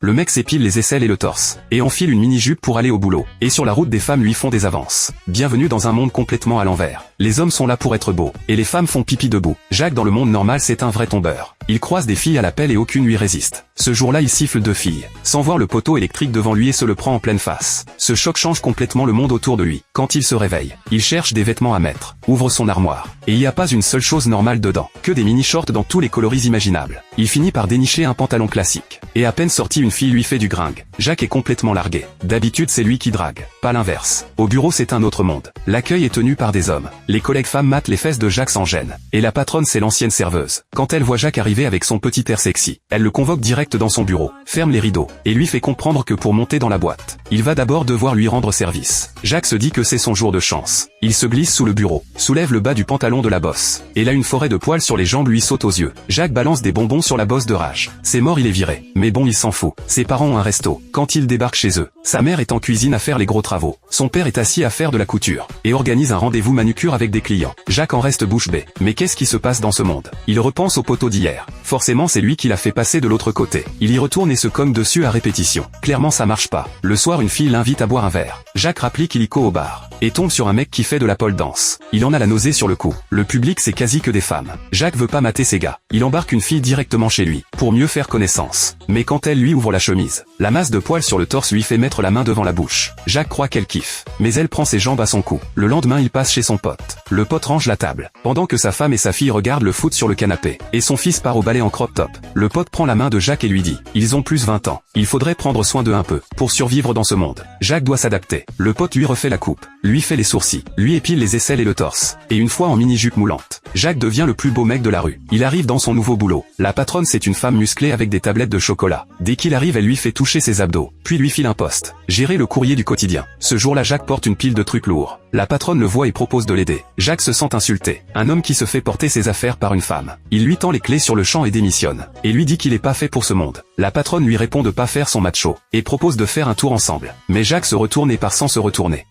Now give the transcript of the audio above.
Le mec s'épile les aisselles et le torse, et enfile une mini-jupe pour aller au boulot. Et sur la route des femmes lui font des avances. Bienvenue dans un monde complètement à l'envers. Les hommes sont là pour être beaux, et les femmes font pipi debout. Jacques dans le monde normal c'est un vrai tombeur. Il croise des filles à l'appel et aucune lui résiste. Ce jour-là il siffle 2 filles, sans voir le poteau électrique devant lui et se le prend en pleine face. Ce choc change complètement le monde autour de lui. Quand il se réveille, il cherche des vêtements à mettre, ouvre son armoire, et il n'y a pas une seule chose normale dedans, que des mini-shorts dans tous les coloris imaginables. Il finit par dénicher un pantalon classique, et à peine sorti une fille lui fait du gringue. Jacques est complètement largué. D'habitude c'est lui qui drague, pas l'inverse. Au bureau c'est un autre monde. L'accueil est tenu par des hommes. Les collègues femmes matent les fesses de Jacques sans gêne. Et la patronne c'est l'ancienne serveuse. Quand elle voit Jacques arriver avec son petit air sexy, elle le convoque direct dans son bureau, ferme les rideaux, et lui fait comprendre que pour monter dans la boîte, il va d'abord devoir lui rendre service. Jacques se dit que c'est son jour de chance. Il se glisse sous le bureau, soulève le bas du pantalon de la bosse, et là une forêt de poils sur les jambes lui saute aux yeux. Jacques balance des bonbons sur la bosse de rage. C'est mort, il est viré. Mais bon, il s'en fout. Ses parents ont un resto. Quand il débarque chez eux, sa mère est en cuisine à faire les gros travaux. Son père est assis à faire de la couture, et organise un rendez-vous manucure avec des clients. Jacques en reste bouche bée. Mais qu'est-ce qui se passe dans ce monde? Il repense au poteau d'hier. Forcément c'est lui qui l'a fait passer de l'autre côté. Il y retourne et se cogne dessus à répétition. Clairement ça marche pas. Le soir une fille l'invite à boire un verre. Jacques rapplique illico au bar, et tombe sur un mec qui fait de la pole dance. Il en a la nausée sur le coup. Le public c'est quasi que des femmes. Jacques veut pas mater ses gars. Il embarque une fille directement chez lui, pour mieux faire connaissance. Mais quand elle lui ouvre la chemise, la masse de poils sur le torse lui fait mettre la main devant la bouche. Jacques croit qu'elle kiffe, mais elle prend ses jambes à son cou. Le lendemain il passe chez son pote. Le pote range la table, pendant que sa femme et sa fille regardent le foot sur le canapé, et son fils part au ballet en crop top. Le pote prend la main de Jacques et lui dit, ils ont plus 20 ans, il faudrait prendre soin d'eux un peu, pour survivre dans ce monde. Jacques doit s'adapter. Le pote lui refait la coupe, lui fait les sourcils, lui épile les aisselles et le torse, et une fois en mini-jupe moulante, Jacques devient le plus beau mec de la rue. Il arrive dans son nouveau boulot. La patronne c'est une femme musclée avec des tablettes de chocolat. Dès qu'il arrive elle lui fait toucher ses abdos, puis lui file un poste. Gérer le courrier du quotidien. Ce jour-là Jacques porte une pile de trucs lourds. La patronne le voit et propose de l'aider. Jacques se sent insulté. Un homme qui se fait porter ses affaires par une femme. Il lui tend les clés sur le champ et démissionne. Et lui dit qu'il est pas fait pour ce monde. La patronne lui répond de pas faire son macho, et propose de faire un tour ensemble. Mais Jacques se retourne et part sans se retourner.